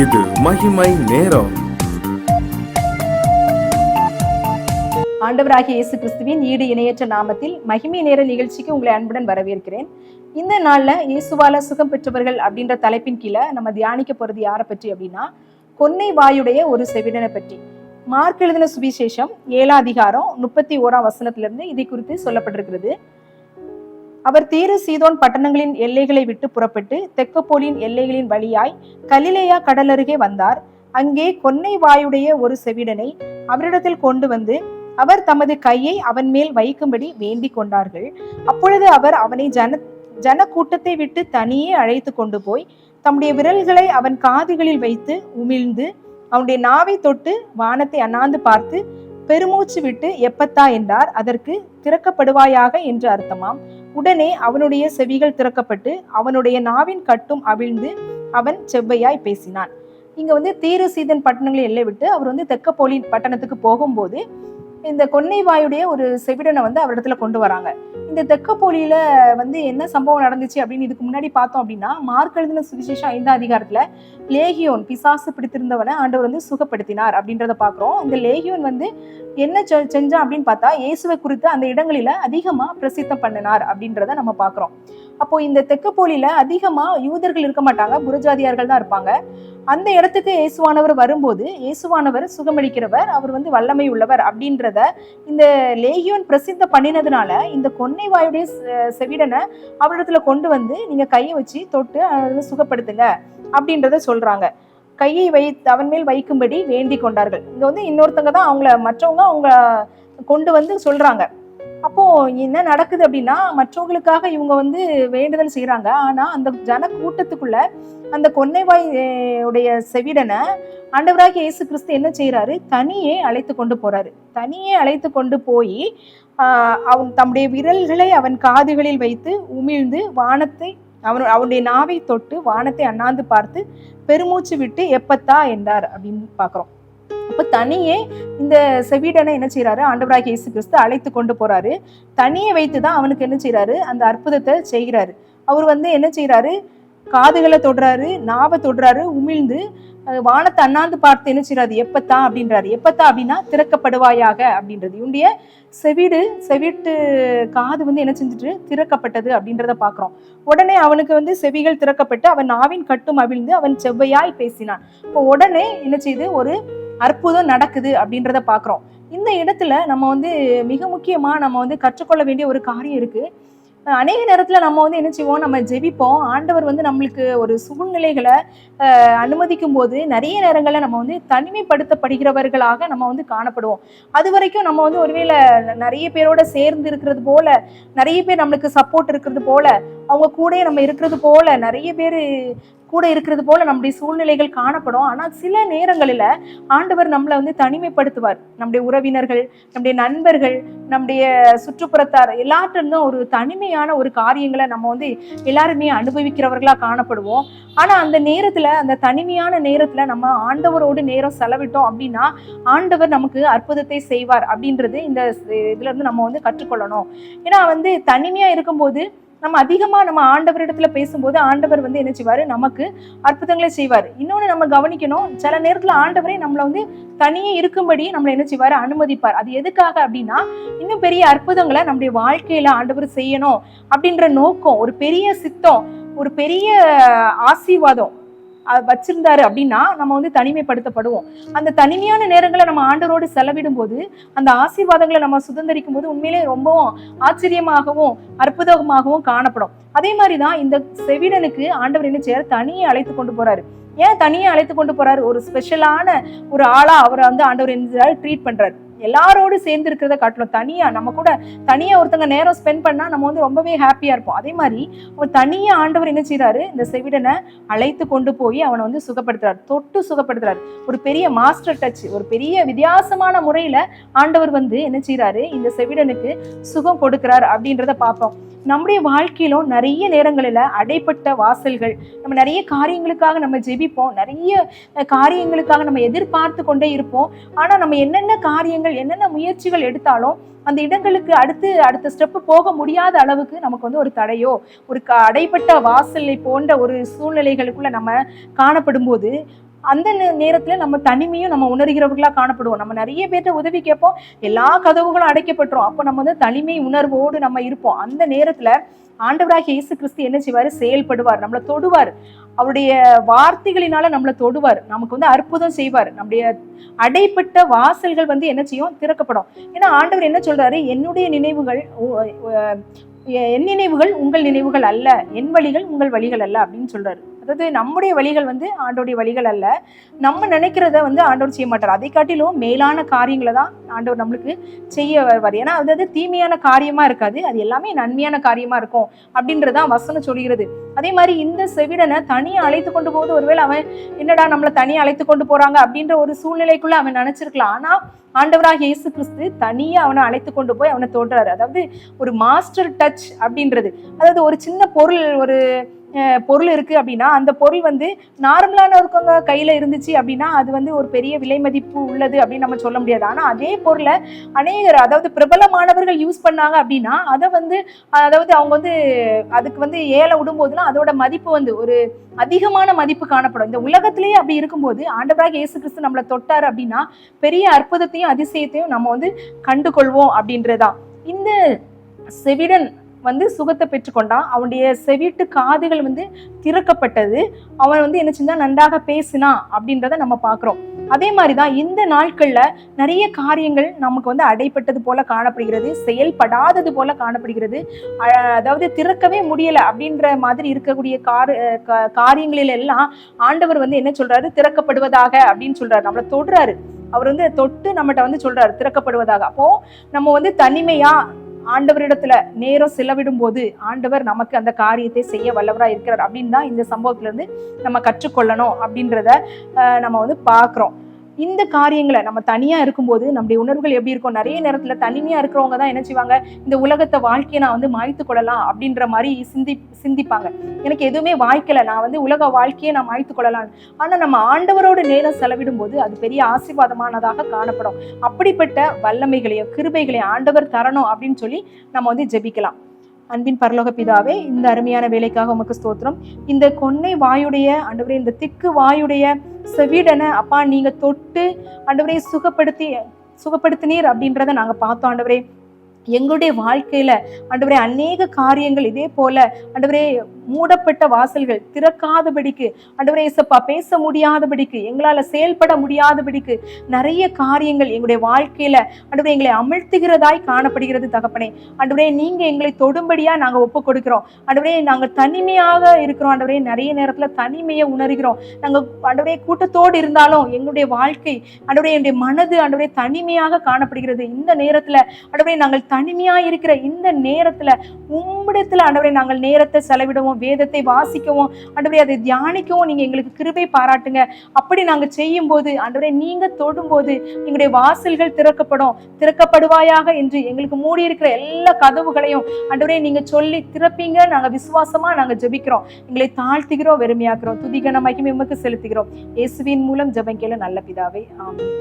இது மகிமை நேரம். ஆண்டவராகிய இயேசு கிறிஸ்துவின் ஈடு இணையற்ற நாமத்தில் மகிமை நேர நிகழ்ச்சிக்கு உங்களை அன்புடன் வரவேற்கிறேன். இந்த நாள்ல இயேசுவால சுகம் பெற்றவர்கள் அப்படின்ற தலைப்பின் கீழே நம்ம தியானிக்க போறது யாரை பற்றி அப்படின்னா, கொன்னை வாயுடைய ஒரு செவிடனை பற்றி. மார்க் எழுதின சுவிசேஷம் 7ஆம் அதிகாரம் 31ஆம் வசனத்திலிருந்து இதை குறித்து சொல்லப்பட்டிருக்கிறது. அவர் தீரு சீதோன் பட்டணங்களின் எல்லைகளை விட்டு புறப்பட்டு தெக்கப்போலின் எல்லைகளின் வழியாய் கலிலேயா கடல் அருகே வந்தார். அங்கே கொன்னை வாயுடைய ஒரு செவிடனை அவரிடத்தில் கொண்டு வந்து அவர் தமது கையை அவன் மேல் வைக்கும்படி வேண்டிக் கொண்டார்கள். அப்பொழுது அவர் அவனை ஜன கூட்டத்தை விட்டு தனியே அழைத்து கொண்டு போய் தம்முடைய விரல்களை அவன் காதுகளில் வைத்து உமிழ்ந்து அவனுடைய நாவை தொட்டு வானத்தை அண்ணாந்து பார்த்து பெருமூச்சு விட்டு எப்பத்தா என்றார். அதற்கு திறக்கப்படுவாயாக என்று அர்த்தமாம். உடனே அவனுடைய செவிகள் திறக்கப்பட்டு அவனுடைய நாவின் கட்டும் அவிழ்ந்து அவன் செவ்வையாய் பேசினான். இங்க தீரு சீதன் பட்டணங்களை எல்லை விட்டு அவர் தெக்கப்போலி பட்டணத்துக்கு போகும்போது இந்த கொன்னை வாயுடைய ஒரு செவிடனை அவரிடத்துல கொண்டு வராங்க. இந்த தெக்கப்போலியில என்ன சம்பவம் நடந்துச்சு அப்படின்னு இதுக்கு முன்னாடி பார்த்தோம் அப்படின்னா, மார்க் எழுதின சுவிசேஷம் 5ஆம் அதிகாரத்துல லேகியோன் பிசாசு பிடித்திருந்தவனை ஆண்டவர் சுகப்படுத்தினார் அப்படின்றத பாக்குறோம். இந்த லேகியோன் என்ன செஞ்சான் அப்படின்னு பார்த்தா, இயேசுவை குறித்து அந்த இடங்களில அதிகமா பிரசித்தம் பண்ணினார் அப்படின்றத நம்ம பாக்குறோம். அப்போ இந்த தெக்கப்போலியில அதிகமா யூதர்கள் இருக்க மாட்டாங்க, புறஜாதியார்கள் தான் இருப்பாங்க. அந்த இடத்துக்கு இயேசுவானவர் வரும்போது இயேசுவானவர் சுகமளிக்கிறவர், அவர் வல்லமை உள்ளவர் அப்படின்றத இந்த லேகியோன் பிரசித்த பண்ணினதுனால இந்த கொன்னை வாயுடைய செவிடனை அவரிடத்துல கொண்டு நீங்க கையை வச்சு தொட்டு சுகப்படுத்துங்க அப்படின்றத சொல்றாங்க. கையை அவன் மேல் வைக்கும்படி வேண்டிக் கொண்டார்கள். இங்க இன்னொருத்தங்க தான் மற்றவங்க அவங்க கொண்டு சொல்றாங்க. அப்போ என்ன நடக்குது அப்படின்னா, மற்றவங்களுக்காக இவங்க வேண்டுதல் செய்யறாங்க. ஆனா அந்த ஜன கூட்டத்துக்குள்ள அந்த கொன்னைவாய் உடைய செவிடனை ஆண்டவராகிய இயேசு கிறிஸ்து என்ன செய்யறாரு, தனியே அழைத்து கொண்டு போறாரு. தனியே அழைத்து கொண்டு போய் அவன் தம்முடைய விரல்களை அவன் காதுகளில் வைத்து உமிழ்ந்து வானத்தை அவனுடைய நாவை தொட்டு வானத்தை அண்ணாந்து பார்த்து பெருமூச்சு விட்டு எப்பத்தா என்றார் அப்படின்னு பாக்குறோம். அப்ப தனியே இந்த செவிடனை என்ன செய்யறாரு, ஆண்டவராகிய இயேசு கிறிஸ்து அழைத்து கொண்டு போறாரு. தனியே வைத்துதான் அவனுக்கு என்ன செய்யறாரு, அந்த அற்புதத்தை செய்கிறாரு. அவர் என்ன செய்யறாரு, காதுகளை தொடுறாரு, நாவை தொடுறாரு, உமிழ்ந்து வானத்தை அண்ணாந்து பார்த்து என்ன செய்யறாரு, எப்பத்தா அப்படின்றாரு. எப்பத்தா அப்படின்னா திறக்கப்படுவாயாக அப்படின்றது. இவனுடைய செவிட்டு காது என்ன செஞ்சுட்டு திறக்கப்பட்டது அப்படின்றத பாக்குறோம். உடனே அவனுக்கு செவிகள் திறக்கப்பட்டு அவன் நாவின் கட்டும் அவிழ்ந்து அவன் செவ்வையாய் பேசினான். இப்போ உடனே என்ன செய்து ஒரு அற்புதம் நடக்குது அப்படின்றத பாக்குறோம். இந்த இடத்துல நம்ம மிக முக்கியமா நம்ம கற்றுக்கொள்ள வேண்டிய ஒரு காரியம் இருக்கு. அநேக நேரத்துல நம்ம என்ன செய்வோம், நம்ம ஜெபிப்போம். ஆண்டவர் நம்மளுக்கு ஒரு சூழ்நிலைகளை அனுமதிக்கும் போது நிறைய நேரங்கள்ல நம்ம தனிமைப்படுத்தப்படுகிறவர்களாக நம்ம காணப்படுவோம். அது வரைக்கும் நம்ம ஒருவேளை நிறைய பேரோட சேர்ந்து இருக்கிறது போல, நிறைய பேர் நம்மளுக்கு சப்போர்ட் இருக்கிறது போல, அவங்க கூட நம்ம இருக்கிறது போல, நிறைய பேர் கூட இருக்கிறது போல நம்முடைய சூழ்நிலைகள் காணப்படும். ஆனா சில நேரங்களில ஆண்டவர் நம்மளை தனிமைப்படுத்துவார். நம்முடைய உறவினர்கள், நம்முடைய நண்பர்கள், நம்முடைய சுற்றுப்புறத்தார் எல்லாற்றிருந்தும் ஒரு தனிமையான ஒரு காரியங்களை நம்ம எல்லாருமே அனுபவிக்கிறவர்களா காணப்படுவோம். ஆனா அந்த நேரத்துல, அந்த தனிமையான நேரத்துல நம்ம ஆண்டவரோடு நேரம் செலவிட்டோம் அப்படின்னா ஆண்டவர் நமக்கு அற்புதத்தை செய்வார் அப்படின்றது இந்த இதுல இருந்து நம்ம கற்றுக்கொள்ளணும். ஏன்னா தனிமையா இருக்கும்போது நம்ம அதிகமா நம்ம ஆண்டவரிடத்துல பேசும்போது ஆண்டவர் என்ன செய்வாரு, நமக்கு அற்புதங்களை செய்வார். இன்னொன்னு நம்ம கவனிக்கணும், சில நேரத்துல ஆண்டவரே நம்மளை தனியே இருக்கும்படி நம்மளை என்ன செய்வாரு, அனுமதிப்பார். அது எதுக்காக அப்படின்னா, இன்னும் பெரிய அற்புதங்களை நம்முடைய வாழ்க்கையில ஆண்டவர் செய்யணும் அப்படின்ற நோக்கம், ஒரு பெரிய சித்தம், ஒரு பெரிய ஆசீர்வாதம் வச்சிருந்தாரு அப்படின்னா நம்ம தனிமைப்படுத்தப்படுவோம். அந்த தனிமையான நேரங்களை நம்ம ஆண்டவரோடு செலவிடும் போது அந்த ஆசீர்வாதங்களை நம்ம சுதந்திரிக்கும் போது உண்மையிலே ரொம்பவும் ஆச்சரியமாகவும் அற்புதமாகவும் காணப்படும். அதே மாதிரிதான் இந்த செவிடனுக்கு ஆண்டவர் என்ன செய்யறாரு, தனியே அழைத்து கொண்டு போறாரு. ஏன் தனியே அழைத்து கொண்டு போறாரு, ஒரு ஸ்பெஷலான ஒரு ஆளா அவரை ஆண்டவர் என்ன ட்ரீட் பண்றாரு. எல்லாரோடு சேர்ந்து இருக்கிறத காட்டணும். தனியா நம்ம கூட தனியா ஒருத்தங்க நேரம் ஸ்பெண்ட் பண்ணா நம்ம ரொம்பவே ஹாப்பியா இருப்போம். அதே மாதிரி தனியா ஆண்டவர் என்ன செய்யறாரு, இந்த செவிடனை அழைத்து கொண்டு போய் அவனை சுகப்படுத்துறாரு, தொட்டு சுகப்படுத்துறாரு. ஒரு பெரிய மாஸ்டர் டச், ஒரு பெரிய வித்தியாசமான முறையில ஆண்டவர் என்ன செய்யறாரு, இந்த செவிடனுக்கு சுகம் கொடுக்கிறார் அப்படின்றத பார்ப்போம். நம்முடைய வாழ்க்கையிலும் நிறைய நேரங்களில் அடைப்பட்ட வாசல்கள், நம்ம நிறைய காரியங்களுக்காக நம்ம ஜெபிப்போம், நிறைய காரியங்களுக்காக நம்ம எதிர்பார்த்து கொண்டே இருப்போம். ஆனால் நம்ம என்னென்ன காரியங்கள் என்னென்ன முயற்சிகள் எடுத்தாலும் அந்த இடங்களுக்கு அடுத்த ஸ்டெப்பு போக முடியாத அளவுக்கு நமக்கு ஒரு தடையோ ஒரு அடைப்பட்ட வாசலை போன்ற ஒரு சூழ்நிலைகளுக்குள்ள நம்ம காணப்படும் போது அந்த நேரத்துல நம்ம தனிமையும் நம்ம உணர்கிறவர்களா காணப்படுவோம். நம்ம நிறைய பேர்ட்ட உதவி கேட்போம், எல்லா கதவுகளும் அடைக்கப்பட்டுரும். அப்போ நம்ம வந்து தனிமை உணர்வோடு நம்ம இருப்போம். அந்த நேரத்துல ஆண்டவராகிய இயேசு கிறிஸ்து என்ன செய்வாரு? செயல்படுவார், நம்மளை தொடுவார், அவருடைய வார்த்தைகளினால நம்மளை தொடுவார், நமக்கு வந்து அற்புதம் செய்வார். நம்முடைய அடைப்பட்ட வாசல்கள் வந்து என்ன செய்யும்? திறக்கப்படும். ஏன்னா ஆண்டவர் என்ன சொல்றாரு? என்னுடைய நினைவுகள் என் நினைவுகள் உங்கள் நினைவுகள் அல்ல, என் வழிகள் உங்கள் வழிகள் அல்ல அப்படின்னு சொல்றாரு. அதாவது நம்முடைய வழிகள் வந்து ஆண்டோடைய வழிகள் அல்ல. நம்ம நினைக்கிறத வந்து ஆண்டவர் செய்ய மாட்டார். அதை காட்டிலும் மேலான காரியங்களை தான் ஆண்டவர் நம்மளுக்கு செய்ய வருவார். ஏன்னா அதாவது தீமையான காரியமா இருக்காது, அது எல்லாமே நன்மையான காரியமா இருக்கும் அப்படின்றதான் வசனம் சொல்கிறது. அதே மாதிரி இந்த செவிடனை தனியா அழைத்து கொண்டு போது, ஒருவேளை அவன் என்னடா நம்மளை தனியா அழைத்து கொண்டு போறாங்க அப்படின்ற ஒரு சூழ்நிலைக்குள்ள அவன் நினைச்சிருக்கலாம். ஆனா ஆண்டவராக இயேசு கிறிஸ்து தனியா அவனை அழைத்து கொண்டு போய் அவனை தொடுறாரு. அதாவது ஒரு மாஸ்டர் டச் அப்படின்றது, அதாவது ஒரு சின்ன பொருள் இருக்கு அப்படின்னா அந்த பொருள் வந்து நார்மலான இருக்கவங்க கையில இருந்துச்சு அப்படின்னா அது வந்து ஒரு பெரிய விலை மதிப்பு உள்ளது அப்படின்னு நம்ம சொல்ல முடியாது. ஆனா அதே பொருளை அநேகர், அதாவது பிரபலமானவர்கள் யூஸ் பண்ணாங்க அப்படின்னா அதை வந்து அதாவது அவங்க வந்து அதுக்கு வந்து ஏல விடும்போதுலாம் அதோட மதிப்பு வந்து ஒரு அதிகமான மதிப்பு காணப்படும். இந்த உலகத்திலேயே அப்படி இருக்கும்போது ஆண்டவராக இயேசு கிறிஸ்து நம்மளை தொட்டார் அப்படின்னா பெரிய அற்புதத்தையும் அதிசயத்தையும் நம்ம வந்து கண்டுகொள்வோம் அப்படின்றதான். இந்த செவிடன் வந்து சுகத்தை பெற்றுக்கொண்டான், அவனுடைய செவிட்டு காதுகள் வந்து திறக்கப்பட்டது, அவன் வந்து என்ன செஞ்சா? நன்றாக பேசினான் அப்படின்றத நம்ம பார்க்கிறோம். அதே மாதிரிதான் இந்த நாட்கள்ல நிறைய காரியங்கள் நமக்கு வந்து அடைப்பட்டது போல காணப்படுகிறது, செயல்படாதது போல காணப்படுகிறது. அதாவது திறக்கவே முடியல அப்படின்ற மாதிரி இருக்கக்கூடிய காரியங்களில் எல்லாம் ஆண்டவர் வந்து என்ன சொல்றாரு? திறக்கப்படுவதாக அப்படின்னு சொல்றாரு. நம்மளை தொடுறாரு, அவர் வந்து தொட்டு நம்மகிட்ட வந்து சொல்றாரு திறக்கப்படுவதாக. அப்போ நம்ம வந்து தனிமையா ஆண்டவரிடத்துல நேரம் செலவிடும் போது ஆண்டவர் நமக்கு அந்த காரியத்தை செய்ய வல்லவரா இருக்கிறார் அப்படின்னு தான் இந்த சம்பவத்துல இருந்து நம்ம கற்றுக்கொள்ளணும் அப்படின்றத நம்ம வந்து பாக்குறோம். இந்த காரியங்களை நம்ம தனியா இருக்கும்போது நம்முடைய உணர்வுகள் எப்படி இருக்கும்? நிறைய நேரத்துல தனிமையா இருக்கிறவங்க தான் என்ன செய்வாங்க? இந்த உலகத்தை வாழ்க்கையை நான் வந்து மாய்த்து கொள்ளலாம் அப்படின்ற மாதிரி சிந்திப்பாங்க. எனக்கு எதுவுமே வாய்க்கல, நான் வந்து உலக வாழ்க்கையை நான் மாய்த்து கொள்ளலாம். ஆனா நம்ம ஆண்டவரோட நேரம் செலவிடும் போது அது பெரிய ஆசீர்வாதமானதாக காணப்படும். அப்படிப்பட்ட வல்லமைகளையும் கிருபைகளையும் ஆண்டவர் தரணும் அப்படின்னு சொல்லி நம்ம வந்து ஜெபிக்கலாம். அன்பின் பரலோக பிதாவே, இந்த அருமையான வேலைக்காக உமக்கு ஸ்தோத்திரம். இந்த கொன்னை வாயுடைய ஆண்டவரே, இந்த திக்கு வாயுடைய செவிடனை அப்பா நீங்க தொட்டு ஆண்டவரே சுகப்படுத்தினீர் அப்படின்றத நாங்க பார்த்தோம். ஆண்டவரே எங்களுடைய வாழ்க்கையில ஆண்டவரே அநேக காரியங்கள் இதே போல ஆண்டவரே மூடப்பட்ட வாசல்கள் திறக்காதபடிக்கு, ஆண்டவரே இயேசப்பா பேச முடியாதபடிக்கு, எங்களால செயல்பட முடியாதபடிக்கு நிறைய காரியங்கள் எங்களுடைய வாழ்க்கையில ஆண்டவரே எங்களை அமிழ்த்துகிறதாய் காணப்படுகிறது தகப்பனே. ஆண்டவரே நீங்க எங்களை தொடும்படியா நாங்க ஒப்பு கொடுக்கிறோம். ஆண்டவரே நாங்க தனிமையாக இருக்கிறோம். ஆண்டவரே நிறைய நேரத்துல தனிமையை உணர்கிறோம். நாங்க ஆண்டவரே கூட்டத்தோடு இருந்தாலும் எங்களுடைய வாழ்க்கை ஆண்டவரே என்னுடைய மனது ஆண்டவரே தனிமையாக காணப்படுகிறது. இந்த நேரத்துல ஆண்டவரே நாங்கள் தனிமையா இருக்கிற இந்த நேரத்துல உம்மிடத்துல ஆண்டவரே நாங்கள் நேரத்தை செலவிடுவோம், வேதத்தை வாசிக்கவும் ஆண்டவரே அதை தியானிக்கவும் நீங்க எங்களுக்கு கிருபை பாராட்டுங்க. அப்படி நாங்க செய்யும் போது ஆண்டவரே நீங்க தொடும்போது எங்களுடைய வாசல்கள் திறக்கப்படுவாயாக என்று எங்களுக்கு மூடி இருக்கிற எல்லா கதவுகளையும் ஆண்டவரே நீங்க சொல்லி திறப்பீங்க. நாங்க விசுவாசமா நாங்க ஜெபிக்கிறோம், எங்களை தாழ்த்துகிறோம், வெறுமையாக்குறோம், துதிகன மகிமை உமக்கு செலுத்துகிறோம். இயேசுவின் மூலம் ஜெபம் கேள நல்ல பிதாவே, ஆமென்.